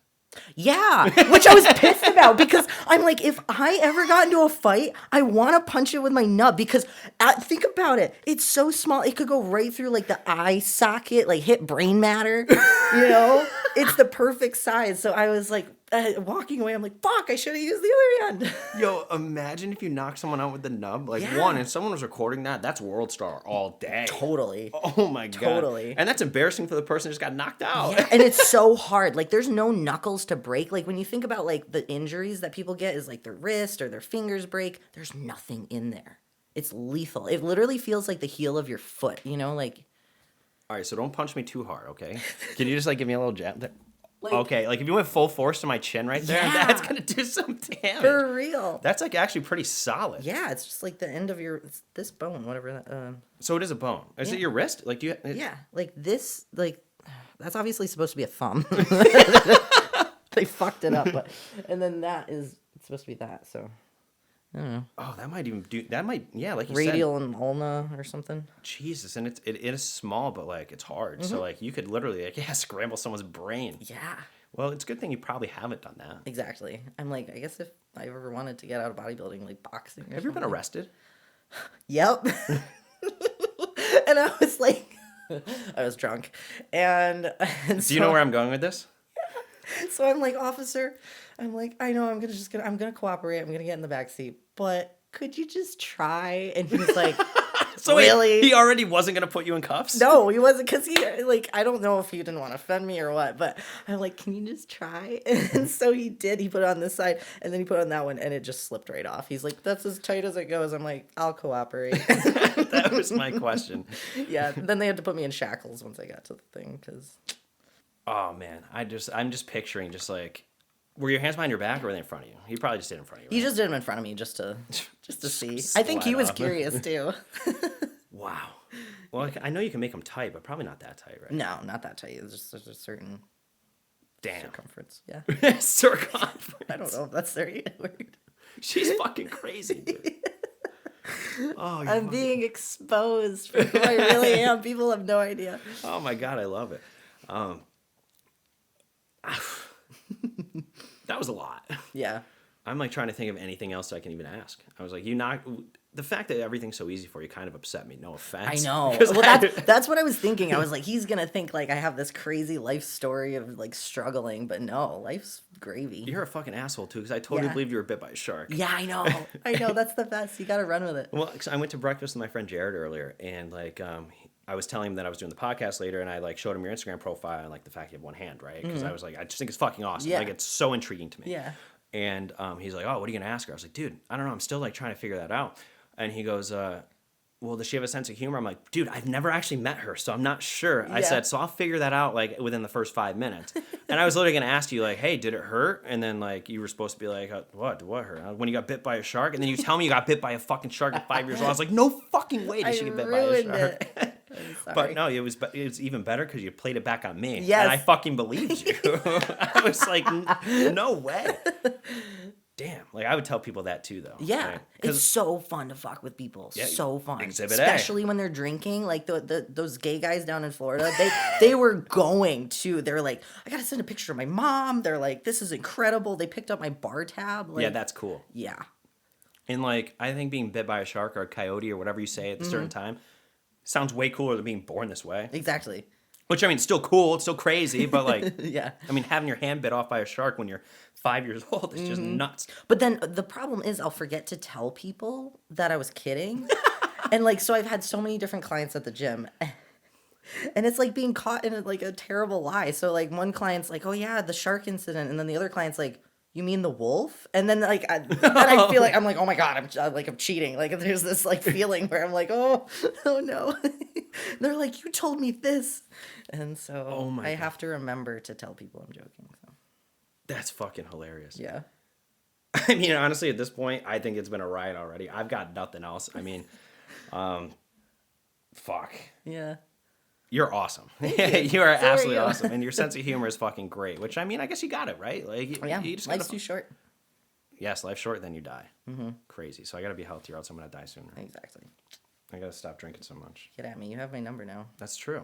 Yeah, which I was pissed about because I'm like, if I ever got into a fight, I want to punch it with my nub because think about it. It's so small. It could go right through like the eye socket, like hit brain matter, you know? It's the perfect size. So I was like, walking away, I'm like, fuck, I should have used the other hand. Yo, imagine if you knock someone out with the nub. Like, Yeah. one, if someone was recording that, that's World Star all day. Totally. Oh my God. Totally. And that's embarrassing for the person who just got knocked out. Yeah, and it's so hard. Like, there's no knuckles to break. Like, when you think about, like, the injuries that people get is, like, their wrist or their fingers break. There's nothing in there. It's lethal. It literally feels like the heel of your foot, you know? Like, All right, so don't punch me too hard, okay? Can you just, like, give me a little jab there? Like- Okay, like, if you went full force to my chin right there, Yeah. that's going to do some damage. for real. That's, like, actually pretty solid. Yeah, it's just like the end of it's this bone, whatever that. So it is a bone. Is it your wrist? Like, do you... Yeah, like this, like that's obviously supposed to be a thumb. They fucked it up, but and then it's supposed to be that. So I don't know. Oh, that might even do... That might... Yeah, like you Radial and ulna or something. said. Jesus, and it is small, but, like, it's hard. So, like, you could literally, like, scramble someone's brain. Yeah, Well, it's a good thing you probably haven't done that. exactly. I'm like, I guess if I ever wanted to get out of bodybuilding, like boxing. Or Have you been something. arrested? Yep. And I was like, I was drunk, and Do you know where I'm going with this? So I'm like, officer, I'm like, I know I'm gonna cooperate. I'm gonna get in the back seat, but could you just try? And he's like, So really? he already wasn't going to put you in cuffs? No, he wasn't, because he, like, I don't know if he didn't want to offend me or what, but I'm like, can you just try? And so he did. He put it on this side, and then he put it on that one, and it just slipped right off. He's like, that's as tight as it goes. I'm like, I'll cooperate. That was my question. Yeah. Then they had to put me in shackles once I got to the thing, because Oh, man. I'm just picturing just like... Were your hands behind your back or were they in front of you? He probably just did it in front of you, right? he just did him in front of me just to see. I think Slide he was off. curious too. Wow. Well, I know you can make them tight, but probably not that tight, right? No, not that tight. There's a certain Damn. circumference. Yeah. Circumference. I don't know if that's their word. She's fucking crazy, dude. Oh, I'm being exposed for who I really am. People have no idea. oh my God, I love it. That was a lot. Yeah. I'm like trying to think of anything else I can even ask. I was like, the fact that everything's so easy for you kind of upset me. No I offense. know. Because Well, that's what I was thinking. I was like, he's gonna think like I have this crazy life story of like struggling, but no, life's gravy. You're a fucking asshole too, because I totally Yeah. believed you were bit by a shark. Yeah, I know. I know. That's the best. You gotta run with it. Well, 'cause I went to breakfast with my friend Jared earlier, and like I was telling him that I was doing the podcast later, and I like showed him your Instagram profile and like the fact you have one hand, right? Because I was like, I just think it's fucking awesome. Yeah. Like it's so intriguing to me. Yeah. And he's like, oh, what are you gonna ask her? I was like, dude, I don't know. I'm still like trying to figure that out. And he goes, well, does she have a sense of humor? I'm like, dude, I've never actually met her, so I'm not sure. I Yeah. said, so I'll figure that out like within the first 5 minutes. And I was literally gonna ask you like, hey, did it hurt? And then like you were supposed to be like, what hurt? When you got bit by a shark? And then you tell me you got bit by a fucking shark at 5 years old. I was like, no fucking way did she get bit by a ruined shark. it. I'm sorry. But no, it was even better because you played it back on me. Yes. And I fucking believed you. I was like, no way. Damn. Like, I would tell people that too, though. Yeah, right? it's so fun to fuck with people. Yeah, So fun, Exhibit A. especially when they're drinking. Like those gay guys down in Florida, they were going to. They were like, I gotta send a picture of my mom. They're like, this is incredible. They picked up my bar tab. Like, Yeah, that's cool. yeah, And, like, I think being bit by a shark or a coyote or whatever you say at a certain time sounds way cooler than being born this way. exactly. Which, I mean, it's still cool. It's still crazy. But, like, Yeah. I mean, having your hand bit off by a shark when you're 5 years old is just nuts. But then the problem is I'll forget to tell people that I was kidding. And like, so I've had so many different clients at the gym. And it's like being caught in like a terrible lie. So like one client's like, oh yeah, the shark incident. And then the other client's like, you mean the wolf? And then like, and I feel like, I'm like, oh my God, I'm cheating. Like there's this like feeling where I'm like, oh no. They're like, you told me this. And so Oh my I God. have to remember to tell people I'm joking. So That's fucking hilarious. yeah. I mean, honestly, at this point, I think it's been a riot already. I've got nothing else. I mean, fuck. Yeah. You're awesome. You are So are absolutely you. awesome. And your sense of humor is fucking great, which, I mean, I guess you got it, right? Like, Yeah. you just Life's gotta, too short. yes, life's short, then you die. Crazy. So I got to be healthier, else I'm going to die sooner. Exactly. I got to stop drinking so much. Get at me. You have my number now. That's true.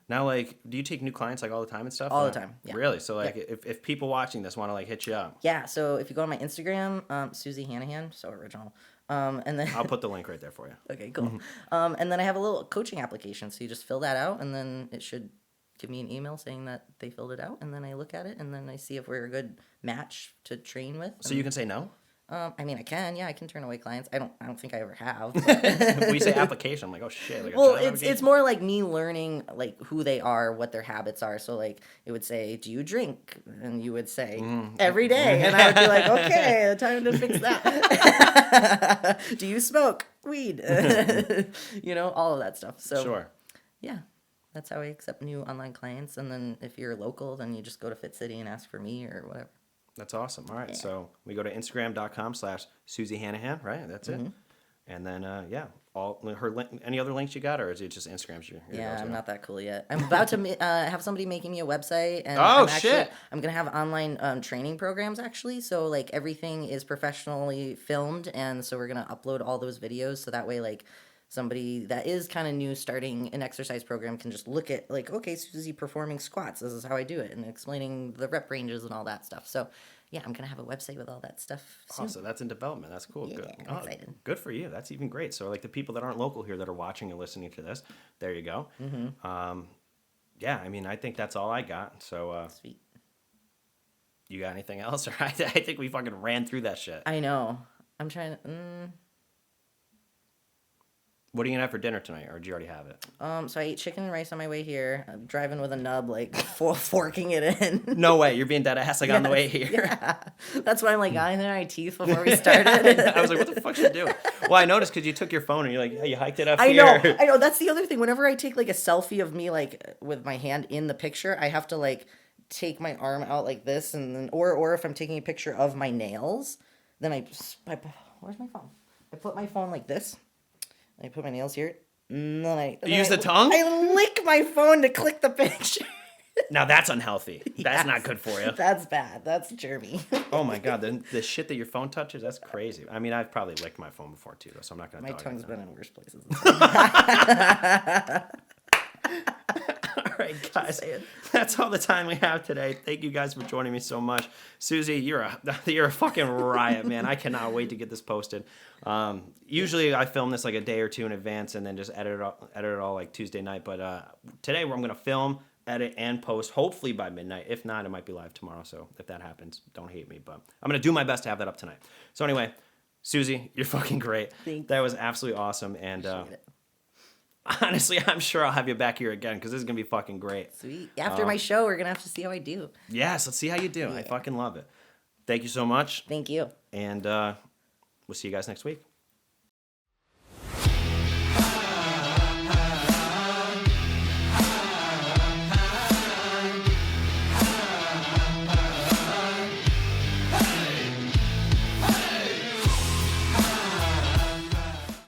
Now, like, do you take new clients, like, all the time and stuff? All the time, yeah. Really? So, like, if people watching this want to, like, hit you up, Yeah, so if you go on my Instagram, Suzie Hanehan, so original. And then I'll put the link right there for you. okay, cool. And then I have a little coaching application, so you just fill that out, and then it should give me an email saying that they filled it out, and then I look at it, and then I see if we're a good match to train with. So you can say no? I mean, I can turn away clients. I don't think I ever have. When you say application, I'm like, oh shit. Like Well, it's more like me learning like who they are, what their habits are. So like it would say, "Do you drink?" And you would say, "Every day," and I would be like, "Okay, time to fix that." Do you smoke weed? All of that stuff. So Sure. yeah, that's how I accept new online clients. And then if you're local, then you just go to Fit City and ask for me or whatever. That's awesome. All right. So we go to Instagram.com/Suzie Hanehan, right? That's it. And then, all her any other links you got, or is it just Instagram's your Yeah, I'm not that cool yet. I'm about to have somebody making me a website. And shit. I'm going to have online training programs, actually. So, like, everything is professionally filmed. And so we're going to upload all those videos. So that way, like, somebody that is kind of new starting an exercise program can just look at, like, okay, Suzie performing squats. This is how I do it. And explaining the rep ranges and all that stuff. So, yeah, I'm going to have a website with all that stuff soon. Oh, so that's in development. That's cool. Yeah, Good. I'm excited. Good for you. That's even great. So, like, the people that aren't local here that are watching and listening to this, there you go. Yeah, I mean, I think that's all I got. So, Sweet. you got anything else? Or I think we fucking ran through that shit. I know. I'm trying to... What are you gonna have for dinner tonight, or do you already have it? So I ate chicken and rice on my way here. I'm driving with a nub, like forking it in. No way, you're being dead ass like on the way here. Yeah. That's why I'm like, I had my teeth before we started. I was like, what the fuck you doing? Well, I noticed because you took your phone and you're like, hey, you hiked it up I here. know. That's the other thing. Whenever I take like a selfie of me like with my hand in the picture, I have to like take my arm out like this, and then or if I'm taking a picture of my nails, then I where's my phone? I put my phone like this. I put my nails here. And then I use the tongue? I lick my phone to click the picture. Now that's unhealthy. That's not good for you. That's bad. That's germy. Oh my god, the shit that your phone touches, that's crazy. I mean, I've probably licked my phone before too, though, so I'm not gonna. My dog tongue's it. been in worse places. All right, guys, that's all the time we have today. Thank you guys for joining me so much. Suzie, you're a fucking riot, man. I cannot wait to get this posted. Usually I film this like a day or two in advance and then just edit it all like Tuesday night. But today I'm gonna film, edit, and post hopefully by midnight. If not, it might be live tomorrow. So if that happens, don't hate me. But I'm gonna do my best to have that up tonight. So anyway, Suzie, you're fucking great. Thanks. That was absolutely awesome. And Appreciate it. honestly, I'm sure I'll have you back here again because this is gonna be fucking great. Sweet. After my show, we're gonna have to see how I do. Yes, let's see how you do. I fucking love it. Thank you so much. Thank you. And we'll see you guys next week.